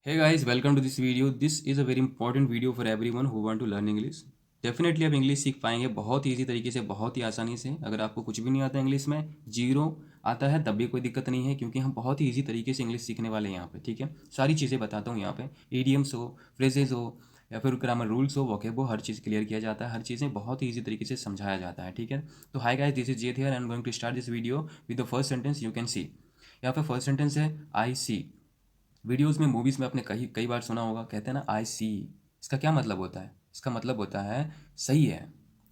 Hey guys, welcome to this video. This is a very important video for everyone who want to learn English. Definitely आप English सीख पाएंगे बहुत easy तरीके से, बहुत ही आसानी से। अगर आपको कुछ भी नहीं आता इंग्लिश में, जीरो आता है तब भी कोई दिक्कत नहीं है, क्योंकि हम बहुत ही ईजी तरीके से इंग्लिश सीखने वाले हैं यहाँ पे। ठीक है, सारी चीज़ें बताता हूँ यहाँ पे। ईडियम्स हो, फ्रेजेस हो, या फिर ग्रामर रूल्स हो, वोकेब हो, हर चीज़ क्लियर किया जाता है। हर चीज़ें बहुत ही ईजी तरीके से समझाया जाता है। ठीक है, तो hi guys, this is Jeet here, I am going to start this video with the first sentence. You can see, यहाँ पे फर्स्ट सेंटेंस है आई सी। वीडियोज़ में, मूवीज़ में आपने कई कई बार सुना होगा, कहते हैं ना आई सी। इसका क्या मतलब होता है? इसका मतलब होता है सही है।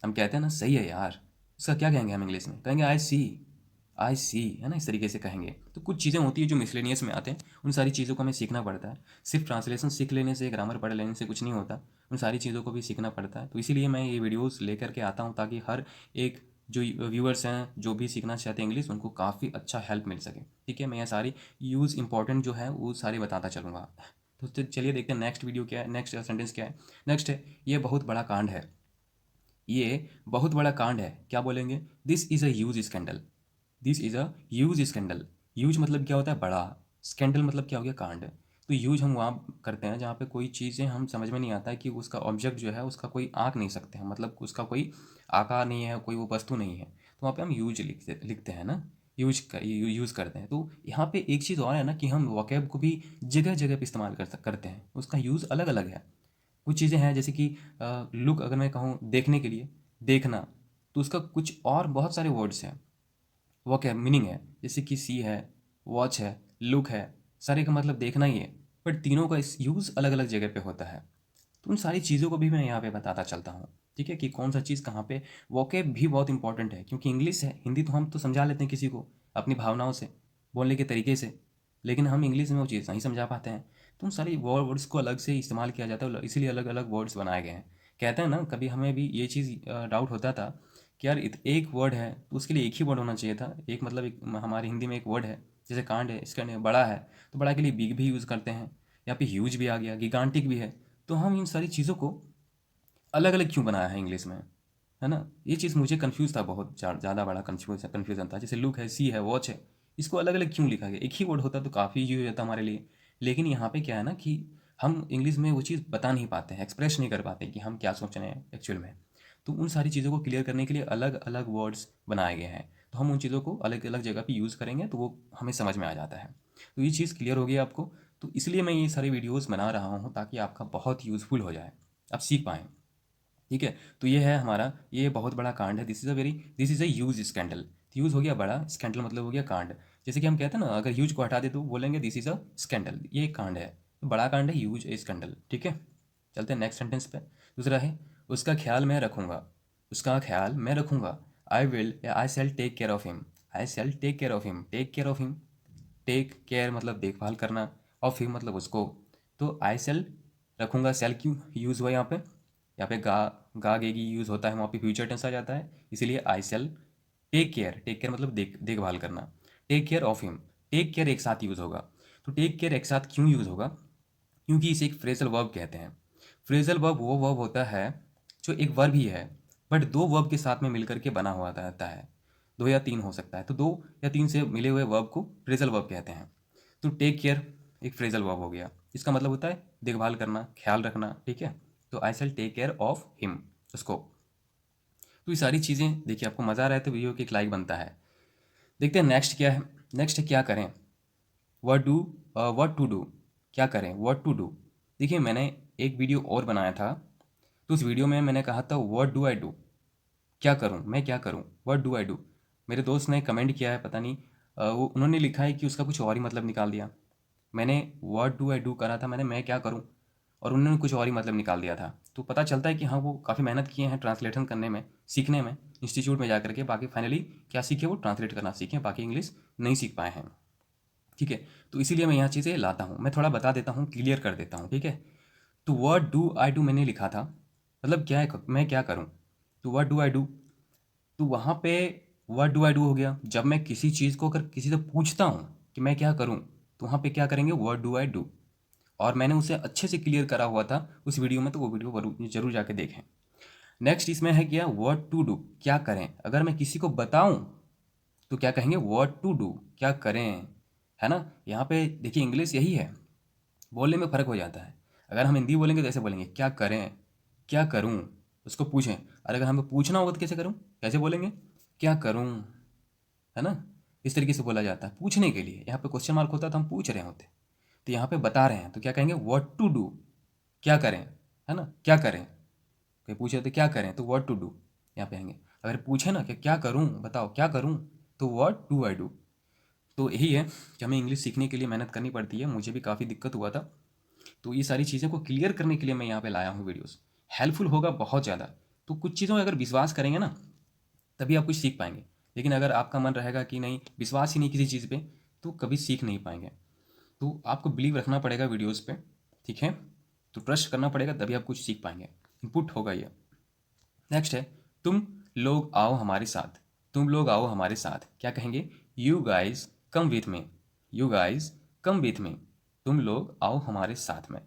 हम कहते हैं ना सही है यार, इसका क्या कहेंगे हम इंग्लिश में? कहेंगे आई सी। आई सी है ना, इस तरीके से कहेंगे। तो कुछ चीज़ें होती है जो मिसलेनियस में आते हैं, उन सारी चीज़ों को हमें सीखना पड़ता है। सिर्फ ट्रांसलेशन सीख लेने से, ग्रामर पढ़ लेने से कुछ नहीं होता, उन सारी चीज़ों को भी सीखना पड़ता है। तो इसीलिए मैं ये वीडियोज़ लेकर के आता हूँ, ताकि हर एक जो व्यूअर्स हैं, जो भी सीखना चाहते हैं इंग्लिश, उनको काफ़ी अच्छा हेल्प मिल सके। ठीक है, मैं ये सारी यूज़ इंपॉर्टेंट जो है वो सारे बताता चलूँगा। तो चलिए देखते हैं नेक्स्ट वीडियो क्या है, नेक्स्ट सेंटेंस क्या है। नेक्स्ट है, ये बहुत बड़ा कांड है। ये बहुत बड़ा कांड है, क्या बोलेंगे? This is a huge scandal. This is a huge scandal. Huge मतलब क्या होता है? बड़ा। स्कैंडल मतलब क्या हो गया? कांड। तो यूज हम वहाँ करते हैं जहाँ पे कोई चीज़ें हम समझ में नहीं आता है कि उसका ऑब्जेक्ट जो है उसका कोई आँख नहीं सकते हैं, मतलब उसका कोई आकार नहीं है, कोई वो वस्तु नहीं है, तो वहाँ पे हम यूज लिखते हैं ना, यूज़ करते हैं। तो यहाँ पे एक चीज़ और है ना, कि हम वोकैब को भी जगह जगह पे इस्तेमाल करते हैं, उसका यूज़ अलग अलग है। कुछ चीज़ें हैं जैसे कि लुक, अगर मैं कहूँ देखने के लिए, देखना, तो उसका कुछ और बहुत सारे वर्ड्स हैं, वो क्या मीनिंग है। जैसे कि सी है, वॉच है, लुक है, सारे का मतलब देखना ही है, बट तीनों का इस यूज़ अलग अलग जगह पे होता है। तो उन सारी चीज़ों को भी मैं यहाँ पे बताता चलता हूँ। ठीक है, कि कौन सा चीज़ कहाँ पे। वोकेब भी बहुत इंपॉर्टेंट है, क्योंकि इंग्लिश है, हिंदी तो हम तो समझा लेते हैं किसी को अपनी भावनाओं से, बोलने के तरीके से, लेकिन हम इंग्लिश में वो चीज़ नहीं समझा पाते हैं। तो उन सारी वर्ड्स को अलग से इस्तेमाल किया जाता है, इसीलिए अलग अलग वर्ड्स बनाए गए हैं। कहते हैं ना, कभी हमें भी ये चीज़ डाउट होता था कि यार एक वर्ड है तो उसके लिए एक ही वर्ड होना चाहिए था। एक मतलब एक हमारी हिंदी में एक वर्ड है, जैसे कांड है, इसका बड़ा है, तो बड़ा के लिए बिग भी यूज़ करते हैं। यहाँ पे ह्यूज भी आ गया, गिगांटिक भी है। तो हम इन सारी चीज़ों को अलग अलग क्यों बनाया है इंग्लिश में, है ना? ये चीज़ मुझे कंफ्यूज था, बहुत ज़्यादा बड़ा कन्फ्यूज़न था। जैसे लुक है, सी है, वॉच है, इसको अलग अलग क्यों लिखा गया? एक ही वर्ड होता तो काफ़ी यूज हो जाता हमारे लिए। लेकिन यहाँ पे क्या है ना, कि हम इंग्लिश में वो चीज़ बता नहीं पाते हैं, एक्सप्रेस नहीं कर पाते कि हम क्या सोच रहे हैं एक्चुअल में। तो उन सारी चीज़ों को क्लियर करने के लिए अलग अलग वर्ड्स बनाए गए हैं। तो हम उन चीज़ों को अलग अलग जगह पे यूज़ करेंगे तो वो हमें समझ में आ जाता है। तो ये चीज़ क्लियर हो गई आपको। तो इसलिए मैं ये सारी वीडियोज़ बना रहा हूँ, ताकि आपका बहुत यूज़फुल हो जाए, आप सीख पाएँ। ठीक है, तो ये है हमारा, ये बहुत बड़ा कांड है। This is a huge scandal. Huge हो गया बड़ा, स्कैंडल मतलब हो गया कांड। जैसे कि हम कहते हैं ना, अगर ह्यूज को हटा दे तो बोलेंगे दिस इज़ अ स्कैंडल, ये एक कांड है। तो बड़ा कांड है, ह्यूज स्कैंडल। ठीक है, चलते हैं नेक्स्ट सेंटेंस पे। दूसरा है, उसका ख्याल मैं रखूँगा। उसका ख्याल मैं रखूँगा। आई विल या I shall take care of him. I shall take care of him, take care of him. Take care मतलब देखभाल करना, ऑफ हिम मतलब उसको। तो आई सेल रखूँगा, सेल क्यों यूज़ हुआ यहाँ पे? यहाँ पे गा गेगी यूज़ होता है, वहाँ पे फ्यूचर टेंस आ जाता है, इसीलिए I shall take care. Take care मतलब देखभाल करना। Take care of him, take care एक साथ यूज़ होगा। तो टेक केयर एक साथ क्यों यूज़ होगा? क्योंकि इसे एक फ्रेजल वर्ब कहते हैं। फ्रेजल वर्ब वो वर्ब होता है जो एक वर्ब ही है, बट दो वर्ब के साथ में मिलकर के बना हुआ रहता है। दो या तीन हो सकता है, तो दो या तीन से मिले हुए वर्ब को फ्रेजल वर्ब कहते हैं। तो टेक केयर एक फ्रेजल वर्ब हो गया, इसका मतलब होता है देखभाल करना, ख्याल रखना। ठीक है, तो I shall take care of him, उसको। तो ये सारी चीज़ें देखिए, आपको मज़ा आ रहा है तो वीडियो के एक लाइक बनता है। देखते हैं नेक्स्ट क्या है। नेक्स्ट है, क्या करें? What do, what to do, क्या करें, व्हाट टू डू। देखिए, मैंने एक वीडियो और बनाया था, तो उस वीडियो में मैंने कहा था व्हाट डू आई डू, क्या करूं, मैं क्या करूं, व्हाट डू आई डू। मेरे दोस्त ने कमेंट किया है, पता नहीं, वो उन्होंने लिखा है कि उसका कुछ और ही मतलब निकाल दिया। मैंने व्हाट डू आई डू करा था, मैंने मैं क्या करूं, और उन्होंने कुछ और ही मतलब निकाल दिया था। तो पता चलता है कि हाँ, वो काफ़ी मेहनत किए हैं ट्रांसलेशन करने में, सीखने में, इंस्टीट्यूट में जा करके। बाकी फाइनली क्या सीखे? वो ट्रांसलेट करना सीखे, बाकी इंग्लिश नहीं सीख पाए हैं। ठीक है, तो इसीलिए मैं यहाँ चीज़ें लाता हूँ, मैं थोड़ा बता देता हूँ, क्लियर कर देता हूँ। ठीक है, तो व्हाट डू आई डू मैंने लिखा था, मतलब क्या है, मैं क्या करूँ। तो व्हाट डू आई डू, तो वहाँ पे व्हाट डू आई डू हो गया। जब मैं किसी चीज़ को अगर किसी से पूछता हूँ कि मैं क्या करूँ, तो वहाँ पे क्या करेंगे? What do I do. और मैंने उसे अच्छे से क्लियर करा हुआ था उस वीडियो में, तो वो वीडियो जरूर जाके देखें। नेक्स्ट इसमें है क्या? व्हाट टू डू, क्या करें। अगर मैं किसी को बताऊं तो क्या कहेंगे? व्हाट टू डू, क्या करें, है ना? यहाँ पे देखिए, इंग्लिश यही है। बोलने में फ़र्क हो जाता है। अगर हम हिंदी बोलेंगे तो ऐसे बोलेंगे क्या करें, क्या करूँ, उसको पूछें। और अगर हमें पूछना होगा तो कैसे करूँ, कैसे बोलेंगे, क्या करूँ, है ना। इस तरीके से बोला जाता है पूछने के लिए। यहाँ पे क्वेश्चन मार्क होता है तो हम पूछ रहे होते, तो यहाँ पे बता रहे हैं तो क्या कहेंगे, व्हाट टू डू, क्या करें, है ना, क्या करें। कोई पूछे तो क्या करें, तो व्हाट टू डू यहाँ पे आएंगे। अगर पूछे ना कि क्या करूँ, बताओ क्या करूँ, तो व्हाट डू आई डू। तो यही है कि हमें इंग्लिश सीखने के लिए मेहनत करनी पड़ती है। मुझे भी काफ़ी दिक्कत हुआ था, तो ये सारी चीज़ों को क्लियर करने के लिए मैं यहाँ पे लाया हूँ वीडियोस। हेल्पफुल होगा बहुत ज़्यादा। तो कुछ चीज़ों में अगर विश्वास करेंगे ना, तभी आप कुछ सीख पाएंगे। लेकिन अगर आपका मन रहेगा कि नहीं, विश्वास ही नहीं किसी चीज़ पे, तो कभी सीख नहीं पाएंगे। तो आपको बिलीव रखना पड़ेगा वीडियोस पे, ठीक है। तो ट्रस्ट करना पड़ेगा, तभी आप कुछ सीख पाएंगे। इनपुट होगा ये। नेक्स्ट है, तुम लोग आओ हमारे साथ। तुम लोग आओ हमारे साथ क्या कहेंगे, you guys come with me. You guys come with me. तुम लोग आओ हमारे साथ में।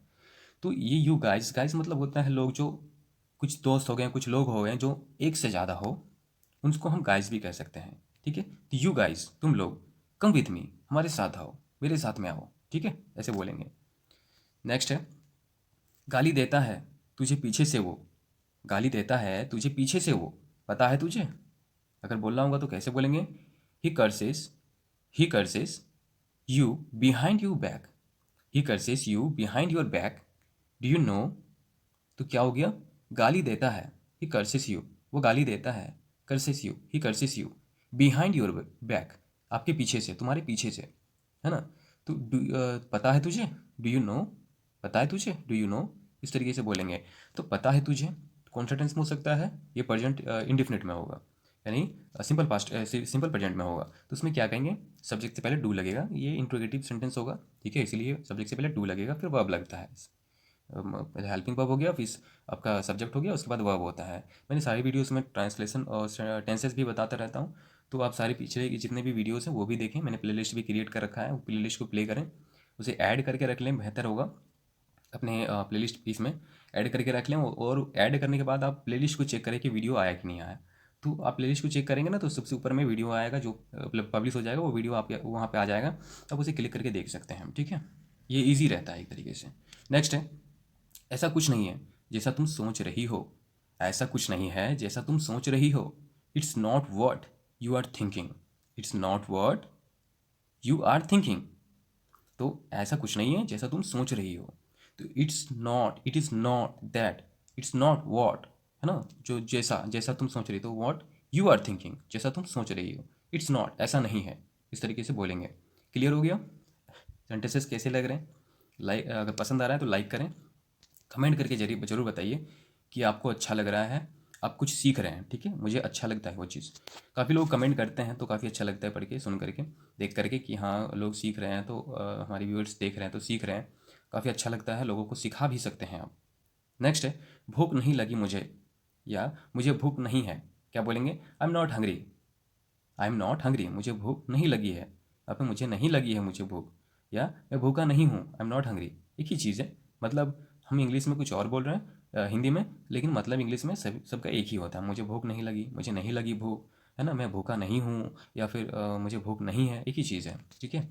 तो ये यू गाइज, गाइज मतलब होता है लोग, जो कुछ दोस्त हो गए, कुछ लोग हो गए जो एक से ज़्यादा हो, उनको हम गाइज भी कह सकते हैं, ठीक है। तो यू गाइज तुम लोग, कम विथ मी हमारे साथ आओ, मेरे साथ में आओ, ठीक है, ऐसे बोलेंगे। नेक्स्ट है, गाली देता है तुझे पीछे से वो। गाली देता है तुझे पीछे से वो, पता है तुझे। अगर बोलना होगा तो कैसे बोलेंगे, he curses you behind you back. He curses you behind your back, do you know. तो क्या हो गया, गाली देता है, ही कर्सेस यू, वो गाली देता है, curses you, he curses you, behind your back, आपके पीछे से, तुम्हारे पीछे से, है ना। तो पता है तुझे, डू यू नो, पता है तुझे, डू यू नो, इस तरीके से बोलेंगे। तो पता है तुझे कौन सा टेंस में हो सकता है, ये प्रेजेंट इंडिफिनिट में होगा, यानी सिंपल पास्ट, सिंपल प्रेजेंट में होगा। तो उसमें क्या कहेंगे, सब्जेक्ट से पहले डू लगेगा, ये इंट्रोगेटिव सेंटेंस होगा, ठीक है, इसीलिए सब्जेक्ट से पहले डू लगेगा, फिर वर्ब लगता है। पहले हेल्पिंग वर्ब हो गया, फिर आपका सब्जेक्ट हो गया, उसके बाद वर्ब होता है। मैंने सारी वीडियोस में ट्रांसलेशन और टेंसेस भी बताता रहता हूँ, तो आप सारे पिछले के जितने भी वीडियोस हैं वो भी देखें। मैंने प्लेलिस्ट भी क्रिएट कर रखा है, वो प्लेलिस्ट को प्ले करें, उसे ऐड करके रख लें, बेहतर होगा। अपने प्लेलिस्ट इसमें ऐड करके रख लें, और ऐड करने के बाद आप प्लेलिस्ट को चेक करें कि वीडियो आया कि नहीं आया। तो आप प्लेलिस्ट को चेक करेंगे ना, तो सबसे ऊपर में वीडियो आएगा, जो पब्लिश हो जाएगा वो वीडियो आप वहाँ पे आ जाएगा, आप उसे क्लिक करके देख सकते हैं हम, ठीक है। ये ईजी रहता है एक तरीके से। नेक्स्ट है, ऐसा कुछ नहीं है जैसा तुम सोच रही हो। ऐसा कुछ नहीं है जैसा तुम सोच रही हो। It's not what you are thinking. It's not what you are thinking. तो ऐसा कुछ नहीं है जैसा तुम सोच रही हो। तो it's not, it is not that, it's not what, है ना, जो जैसा जैसा तुम सोच रही हो, तो वॉट यू आर थिंकिंग, जैसा तुम सोच रही हो। इट्स नॉट, ऐसा नहीं है, इस तरीके से बोलेंगे। क्लियर हो गया। सेंटेंसेस कैसे लग रहे हैं, लाइक अगर पसंद आ रहा है तो लाइक करें, कमेंट करके जरिए ज़रूर बताइए कि आपको अच्छा लग रहा है, आप कुछ सीख रहे हैं, ठीक है। मुझे अच्छा लगता है वो चीज़। काफ़ी लोग कमेंट करते हैं तो काफ़ी अच्छा लगता है पढ़ के, सुन करके, देख करके कि हाँ लोग सीख रहे हैं, तो हमारे व्यूअर्स देख रहे हैं तो सीख रहे हैं। काफ़ी अच्छा लगता है, लोगों को सिखा भी सकते हैं आप। नेक्स्ट है, भूख नहीं लगी मुझे, या मुझे भूख नहीं है, क्या बोलेंगे, I am not hungry. I am not hungry, मुझे भूख नहीं लगी है, अब मुझे नहीं लगी है मुझे भूख, या मैं भूखा नहीं हूँ, आई एम नॉट हंग्री, एक ही चीज़ है। मतलब हम इंग्लिश में कुछ और बोल रहे हैं हिंदी में, लेकिन मतलब इंग्लिश में सबका एक ही होता है। मुझे भूख नहीं लगी, मुझे नहीं लगी भूख, है ना, मैं भूखा नहीं हूँ, या फिर मुझे भूख नहीं है, एक ही चीज़ है, ठीक है।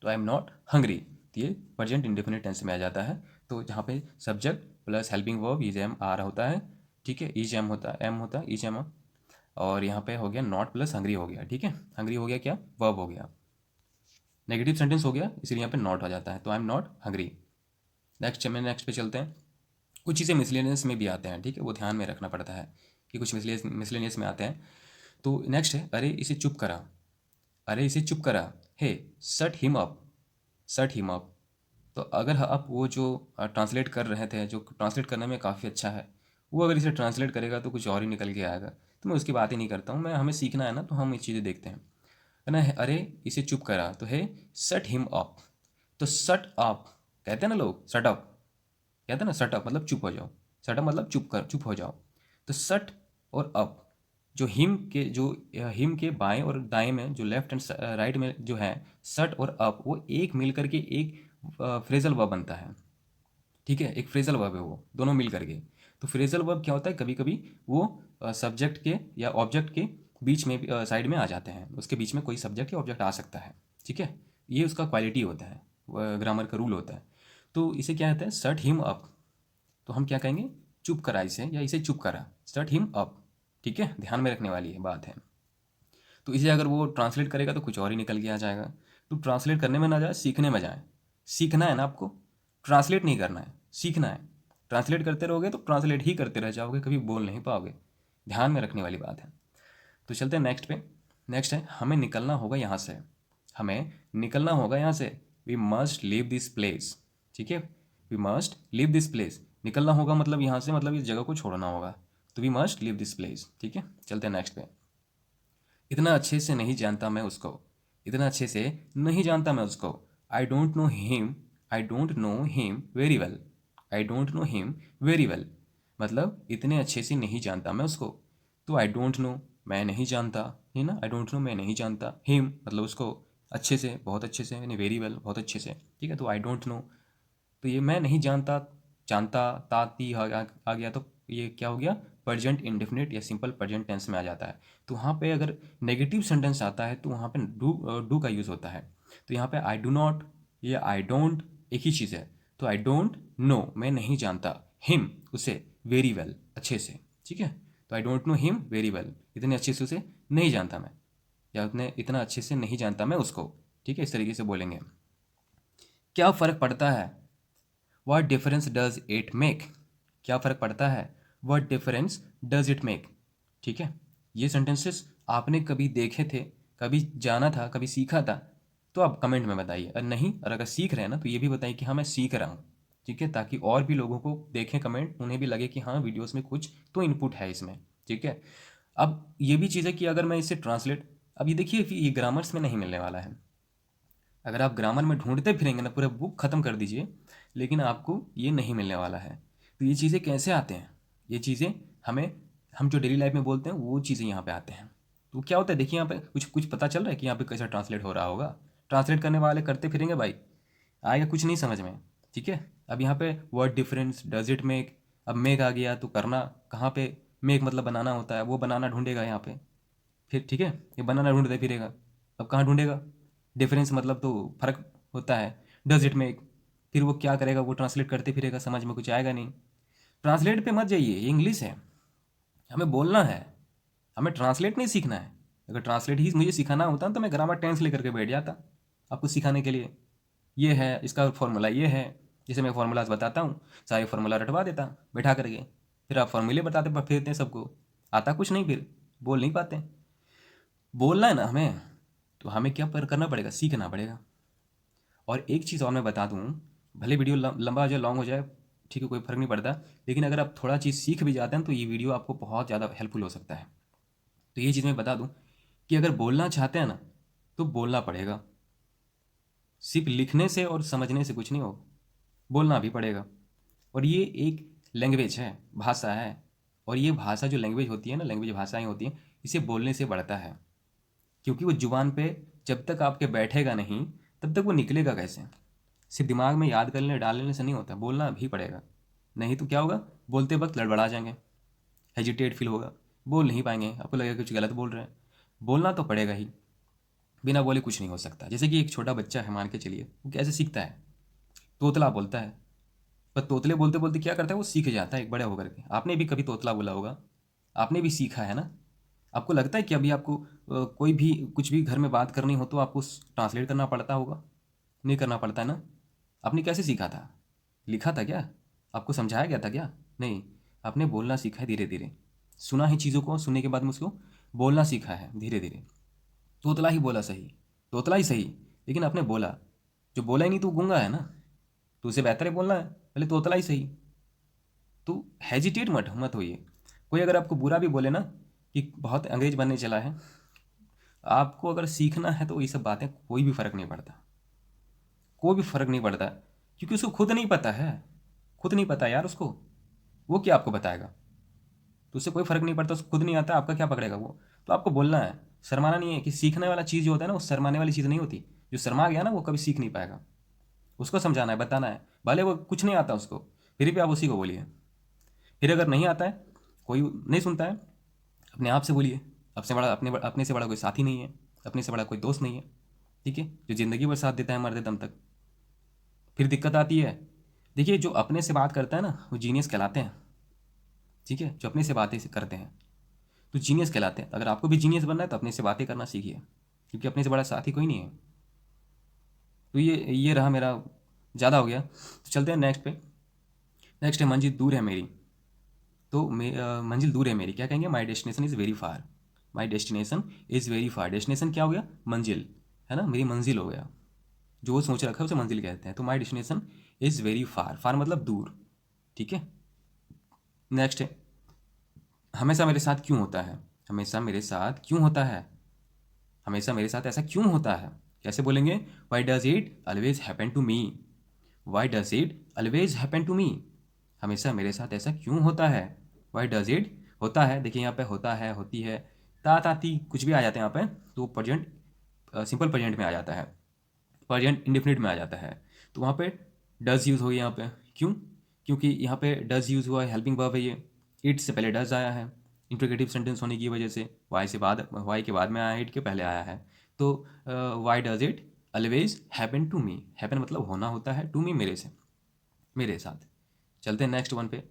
तो आई एम नॉट हंग्री, तो ये प्रेजेंट इंडेफिनिट टेंस में आ जाता है। तो जहाँ पे subject plus helping verb is am are होता है, ठीक है, इज एम होता है, एम होता है, इज एम। और यहाँ पे हो गया नॉट प्लस हंग्री हो गया, ठीक है। हंग्री हो गया क्या, वर्ब हो गया, नेगेटिव सेंटेंस हो गया, इसलिए यहाँ पे नॉट आ जाता है, तो I am not hungry. Next पे चलते हैं। कुछ चीज़ें मिसलेनियस में भी आते हैं, ठीक है, वो ध्यान में रखना पड़ता है कि कुछ मिसलेनियस में आते हैं। तो नेक्स्ट है, अरे इसे चुप करा। अरे इसे चुप करा, hey shut him up, shut him up. तो अगर आप वो जो ट्रांसलेट कर रहे थे, जो ट्रांसलेट करने में काफ़ी अच्छा है, वो अगर इसे ट्रांसलेट करेगा तो कुछ और ही निकल के आएगा। तो मैं उसकी बात ही नहीं करता हूँ, मैं हमें सीखना है ना, तो हम ये चीज़ें देखते हैं, है ना। अरे इसे चुप करा, तो है शट हिम अप। तो शट अप कहते हैं ना लोग, शट अप कहते हैं ना, शट अप मतलब चुप हो जाओ, शट अप मतलब चुप कर, चुप हो जाओ। तो शट और अप, जो हिम के बाएं और दाएं में, जो लेफ्ट एंड राइट में जो है शट और अप, वो एक मिल करके एक फ्रेजल वर्ब बनता है, ठीक है, एक फ्रेजल वर्ब है वो, दोनों मिल करके। तो फ्रेजल वर्ब क्या होता है, कभी कभी वो सब्जेक्ट के या ऑब्जेक्ट के बीच में साइड में आ जाते हैं, उसके बीच में कोई सब्जेक्ट या ऑब्जेक्ट आ सकता है, ठीक है। ये उसका क्वालिटी होता है, ग्रामर का रूल होता है। तो इसे क्या कहते हैं, शट हिम अप। तो हम क्या कहेंगे, चुप करा इसे, या इसे चुप करा, शट हिम अप। ठीक है, ध्यान में रखने वाली है बात है। तो इसे अगर वो ट्रांसलेट करेगा तो कुछ और ही निकल के आ जाएगा। तो ट्रांसलेट करने में ना जाए, सीखने में जाए। सीखना है ना आपको, ट्रांसलेट नहीं करना है, सीखना है। ट्रांसलेट करते रहोगे तो ट्रांसलेट ही करते रह जाओगे, कभी बोल नहीं पाओगे। ध्यान में रखने वाली बात है। तो चलते हैं नेक्स्ट पे। नेक्स्ट है, हमें निकलना होगा यहाँ से। हमें निकलना होगा यहाँ से। We must leave this place. ठीक है, we must leave this place. निकलना होगा मतलब यहाँ से, मतलब इस जगह को छोड़ना होगा। तो we must leave this place. ठीक है, चलते हैं नेक्स्ट पे। इतना अच्छे से नहीं जानता मैं उसको। इतना अच्छे से नहीं जानता मैं उसको। I don't know him. I don't know him very well. I don't know him very well. मतलब इतने अच्छे से नहीं जानता मैं उसको। तो आई डोंट नो, मैं नहीं जानता, है ना। आई डोंट नो, मैं नहीं जानता। हिम मतलब उसको, अच्छे से, बहुत अच्छे से, यानी वेरी वेल, बहुत अच्छे से। ठीक है, तो आई डोंट नो, तो ये मैं नहीं जानता, जानता, ताती आ गया तो ये क्या हो गया, प्रेजेंट इंडेफिनिट या सिंपल प्रेजेंट टेंस में आ जाता है। तो वहाँ पे अगर नेगेटिव सेंटेंस आता है तो वहाँ पे डू का यूज़ होता है। तो यहाँ पे आई डू नॉट या आई डोंट एक ही चीज़ है। तो आई डोंट नो, मैं नहीं जानता, हिम उसे, वेरी वेल अच्छे से। ठीक है, तो I don't know him very well, इतने अच्छे से उसे नहीं जानता मैं, या उतने इतना अच्छे से नहीं जानता मैं उसको। ठीक है, इस तरीके से बोलेंगे। क्या फ़र्क पड़ता है, what difference does it make. क्या फ़र्क पड़ता है, what difference does it make. ठीक है, ये सेंटेंसेस आपने कभी देखे थे, कभी जाना था, कभी सीखा था, तो आप कमेंट में बताइए। और नहीं, और अगर सीख रहे हैं ना तो ये भी बताइए कि हाँ मैं सीख रहा हूँ। ठीक है, ताकि और भी लोगों को देखें कमेंट, उन्हें भी लगे कि हाँ वीडियोस में कुछ तो इनपुट है इसमें। ठीक है, अब ये भी चीज़ है कि अगर मैं इसे ट्रांसलेट, अब ये देखिए ये ग्रामर्स में नहीं मिलने वाला है। अगर आप ग्रामर में ढूंढते फिरेंगे ना, पूरा बुक ख़त्म कर दीजिए, लेकिन आपको ये नहीं मिलने वाला है। तो ये चीज़ें कैसे आते हैं, ये चीज़ें हमें, हम जो डेली लाइफ में बोलते हैं वो चीज़ें यहाँ पे आते हैं। तो क्या होता है, देखिए यहाँ पे कुछ कुछ पता चल रहा है कि यहाँ पे कैसा ट्रांसलेट हो रहा होगा। ट्रांसलेट करने वाले करते फिरेंगे भाई, आएगा कुछ नहीं समझ में। ठीक है, अब यहाँ पे word difference, does it make, अब मेक आ गया तो करना कहाँ पे, मेक मतलब बनाना होता है, वो बनाना ढूंढेगा यहाँ पे। फिर ठीक है, ये बनाना ढूंढते फिरेगा, अब कहाँ ढूंढेगा, डिफरेंस मतलब तो फ़र्क होता है, डज इट मेक। फिर वो क्या करेगा, वो ट्रांसलेट करते फिरेगा, समझ में कुछ आएगा नहीं। ट्रांसलेट पे मत जाइए, ये इंग्लिश है, हमें बोलना है, हमें ट्रांसलेट नहीं सीखना है। अगर ट्रांसलेट ही मुझे सिखाना होता तो मैं ग्रामर टेंस लेकर के बैठ जाता आपको सिखाने के लिए। ये है, इसका फॉर्मूला ये है, जैसे मैं फार्मूलाज बताता हूँ, सारे फार्मूला रटवा देता बैठा करके। फिर आप फार्मूले बताते फिरते हैं सबको, आता कुछ नहीं, फिर बोल नहीं पाते। बोलना है ना हमें, तो हमें क्या करना पड़ेगा, सीखना पड़ेगा। और एक चीज़ और मैं बता दूँ, भले वीडियो लंबा हो जाए, लॉन्ग हो जाए, ठीक है, कोई फ़र्क नहीं पड़ता, लेकिन अगर आप थोड़ा चीज़ सीख भी जाते हैं तो ये वीडियो आपको बहुत ज़्यादा हेल्पफुल हो सकता है। तो ये चीज़ मैं बता दूँ कि अगर बोलना चाहते हैं ना तो बोलना पड़ेगा। सिर्फ लिखने से और समझने से कुछ नहीं होगा, बोलना भी पड़ेगा। और ये एक लैंग्वेज है, भाषा है। और ये भाषा जो लैंग्वेज होती है ना, लैंग्वेज भाषाएँ होती हैं, इसे बोलने से बढ़ता है। क्योंकि वो जुबान पे जब तक आपके बैठेगा नहीं तब तक वो निकलेगा कैसे। सिर्फ दिमाग में याद करने डालने से नहीं होता, बोलना भी पड़ेगा। नहीं तो क्या होगा, बोलते वक्त लड़बड़ा जाएंगे, हेजिटेट फील होगा, बोल नहीं पाएंगे, आपको लगेगा कुछ गलत बोल रहे हैं। बोलना तो पड़ेगा ही, बिना बोले कुछ नहीं हो सकता। जैसे कि एक छोटा बच्चा है, मान के चलिए, वो कैसे सीखता है, तोतला बोलता है। पर तोतले बोलते बोलते क्या करता है, वो सीख जाता है एक बड़े होकर के। आपने भी कभी तोतला बोला होगा, आपने भी सीखा है ना। आपको लगता है कि अभी आपको कोई भी कुछ भी घर में बात करनी हो तो आपको ट्रांसलेट करना पड़ता होगा, नहीं करना पड़ता है ना। आपने कैसे सीखा था, लिखा था क्या, आपको समझाया गया था क्या, नहीं। आपने बोलना सीखा है धीरे धीरे, सुना है चीज़ों को, सुनने के बाद में उसको बोलना सीखा है धीरे धीरे। तोतला ही बोला सही, तोतला ही सही, लेकिन आपने बोला। जो बोला ही नहीं तो वो गूंगा है ना, तो उसे बेहतर है बोलना है, पहले तोतला ही सही। तो हेजिटेट मत मत होइए। कोई अगर आपको बुरा भी बोले ना कि बहुत अंग्रेज बनने चला है, आपको अगर सीखना है तो ये सब बातें कोई भी फ़र्क नहीं पड़ता, कोई भी फ़र्क नहीं पड़ता। क्योंकि उसको खुद नहीं पता है, खुद नहीं पता यार उसको, वो क्या आपको बताएगा। तो उससे कोई फ़र्क नहीं पड़ता, उसको खुद नहीं आता, आपका क्या पकड़ेगा वो। तो आपको बोलना है, शर्माना नहीं है। कि सीखने वाला चीज़ जो होता है ना, वो शर्माने वाली चीज़ नहीं होती। जो शर्मा गया ना वो कभी सीख नहीं पाएगा। उसको समझाना है, बताना है, भले वो कुछ नहीं आता उसको, फिर भी आप उसी को बोलिए। फिर अगर नहीं आता है, कोई नहीं सुनता है, अपने आप से बोलिए। अपने बड़ा, अपने से बड़ा कोई साथी नहीं है, अपने से बड़ा कोई दोस्त नहीं है। ठीक है, जो ज़िंदगी भर साथ देता है मरते दम तक। फिर दिक्कत आती है देखिए जो अपने से बात करता है ना वो जीनियस कहलाते हैं, ठीक है, जो अपने से बातें करते हैं तो जीनियस कहलाते हैं। अगर आपको भी जीनियस बनना है तो अपने से बातें करना सीखिए, क्योंकि अपने से बड़ा साथी कोई नहीं है। तो ये रहा मेरा, ज़्यादा हो गया तो चलते हैं नेक्स्ट पे। नेक्स्ट है मंजिल दूर है मेरी। तो मंजिल दूर है मेरी, क्या कहेंगे, माई destination is very far. My destination is very far. Destination क्या हो गया, मंजिल, है ना, मेरी मंजिल हो गया, जो वो सोच रखा है उसे मंजिल कहते हैं। तो my destination is very far, far मतलब दूर, ठीक है। नेक्स्ट है हमेशा मेरे साथ क्यों होता है। हमेशा मेरे साथ क्यों होता है, हमेशा मेरे साथ ऐसा क्यों होता है, कैसे बोलेंगे, why does it always happen to me. Why does it always happen to me, हमेशा मेरे साथ ऐसा क्यों होता है। वाई डज इट, होता है, देखिए यहाँ पे होता है, होती है, ताती कुछ भी आ जाते हैं यहाँ पे, तो प्रेजेंट सिंपल प्रेजेंट में आ जाता है, प्रेजेंट इंडेफिनिट में आ जाता है। तो वहाँ पे डज यूज़ हो गया यहाँ पे, क्यों, क्योंकि यहाँ पे डज यूज़ हुआ है, हेल्पिंग वर्ब है ये, इट से पहले डज आया है, इंट्रोगेटिव सेंटेंस होने की वजह से, वाई से बाद, वाई के बाद में आया है, इट के पहले आया है। तो why does it always happen to me, happen मतलब होना होता है, टू मी मेरे से, मेरे साथ। चलते हैं नेक्स्ट वन पे।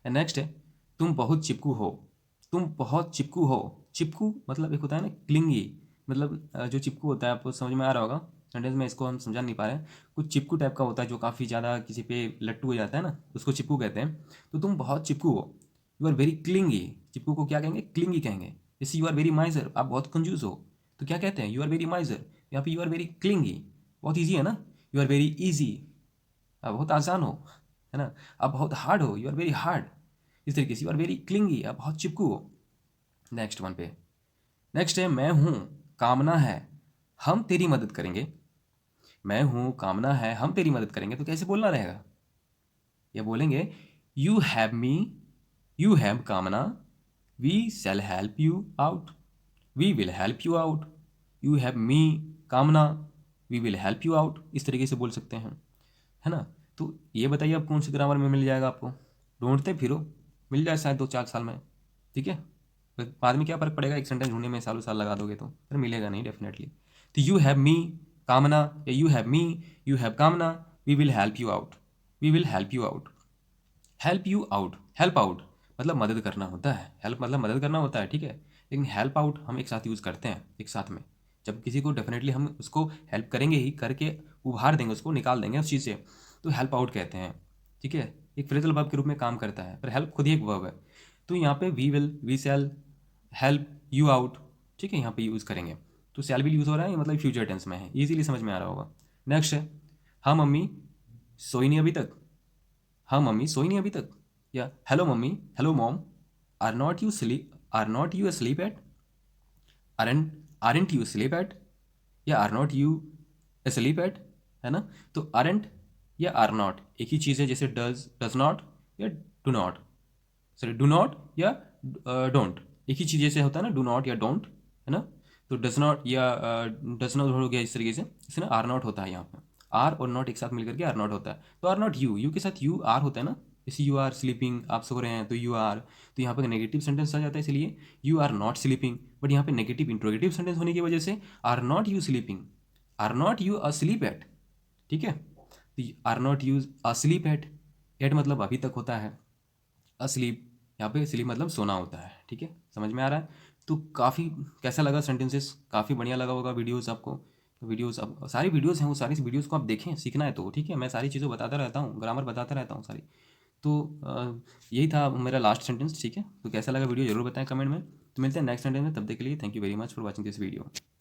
नेक्स्ट है तुम बहुत चिपकू हो। तुम बहुत चिपकू हो। चिपकू मतलब एक होता है ना क्लिंगी, मतलब जो चिपकू होता है, आपको समझ में आ रहा होगा, सेंटेंस में इसको हम समझा नहीं पा रहे हैं, कुछ चिपकू टाइप का होता है जो काफ़ी ज़्यादा किसी पे लट्टू हो जाता है ना, उसको चिपकू कहते हैं। तो तुम बहुत चिपकू हो, यू आर वेरी क्लिंगी। चिपकू को क्या कहेंगे, क्लिंगी कहेंगे। जैसे यू आर वेरी माइजर, आप बहुत कंजूस हो, तो क्या कहते हैं, यू आर वेरी माइजर। यहाँ पे यू आर वेरी क्लिंगी, बहुत ईजी है ना, यू आर वेरी ईजी, आप बहुत आसान हो, है ना, आप बहुत हार्ड हो, यू आर वेरी हार्ड, इस तरीके से, यू आर वेरी क्लिंगी, आप बहुत चिपकू हो। नेक्स्ट वन पे, नेक्स्ट है मैं हूँ कामना है हम तेरी मदद करेंगे। मैं हूँ कामना है हम तेरी मदद करेंगे, तो कैसे बोलना रहेगा, ये बोलेंगे you have me, you have come on, we shall help you out, we will help you out, you have me come on, we will help you out, इस तरीके से बोल सकते हैं, है ना। तो ये बताइए आप कौन सी ग्रामर में मिल जाएगा आपको, ढूंढते फिरो, मिल जाए शायद 2-4 साल में, ठीक है। बाद में क्या फ़र्क पड़ेगा, एक सेंटेंस ढूंढने में सालों साल लगा दोगे तो फिर मिलेगा नहीं डेफिनेटली। तो यू हैव मी कामना, या you have me, you have come on, we will help you out, we will help you out. Help you out, help out मतलब मदद करना होता है, हेल्प मतलब मदद करना होता है, ठीक है। लेकिन हेल्प आउट हम एक साथ यूज़ करते हैं, एक साथ में, जब किसी को डेफिनेटली हम उसको हेल्प करेंगे ही, करके उभार देंगे उसको, निकाल देंगे उस चीज़ से, तो हेल्प आउट कहते हैं, ठीक है। एक फ्रेजल वर्ब के रूप में काम करता है, पर हेल्प खुद ही एक वर्ब है। तो यहाँ पे we will, we shall help you out, ठीक है, यहाँ पे यूज़ करेंगे। तो शैल विल यूज़ हो रहा है, ये मतलब फ्यूचर टेंस में है, इजीली समझ में आ रहा होगा। नेक्स्ट है हाँ मम्मी सोई नहीं अभी तक। हाँ मम्मी सोई नहीं अभी तक, या hello mummy, hello mom, are not you sleep, are not you sleep at, aren't, aren't you sleep at, या are not you sleep at, है ना। तो आरंट या आर नॉट एक ही चीज़ है, जैसे डज, डज नॉट या do not, sorry do not या डोंट, एक ही चीज़ जैसे होता है ना, डू नॉट या डोंट, है ना। तो डज नॉट या डज नॉट हो गया इस तरीके से, इसमें आर नॉट होता है यहाँ पे, आर और नॉट एक साथ मिलकर के आर नॉट होता है। तो आर नॉट यू, यू के साथ यू आर होता है ना, जैसे यू आर स्लीपिंग, आप सो रहे हैं तो यू आर, तो यहाँ पे नेगेटिव सेंटेंस आ जाता है, इसलिए you are not sleeping, but यहाँ पे नेगेटिव इंट्रोगेटिव सेंटेंस होने की वजह से are not you sleeping, are not you asleep yet, ठीक है। तो are not you asleep yet मतलब अभी तक होता है, अस्लीप यहाँ पे स्लीप मतलब सोना होता है, ठीक है, समझ में आ रहा है। तो काफ़ी कैसा लगा सेंटेंसेस, काफ़ी बढ़िया लगा होगा वीडियोस आपको। तो वीडियोस, अब सारी वीडियोस हैं, वो सारी वीडियोस को आप देखें, सीखना है तो, ठीक है, मैं सारी चीज़ें बताता रहता हूँ, ग्रामर बताता रहता हूँ सारी। तो यही था मेरा लास्ट सेंटेंस, ठीक है। तो कैसा लगा वीडियो जरूर बताएं कमेंट में। तो मिलते हैं नेक्स्ट सेंटेंस में, तब तक के लिए thank you very much for watching this video.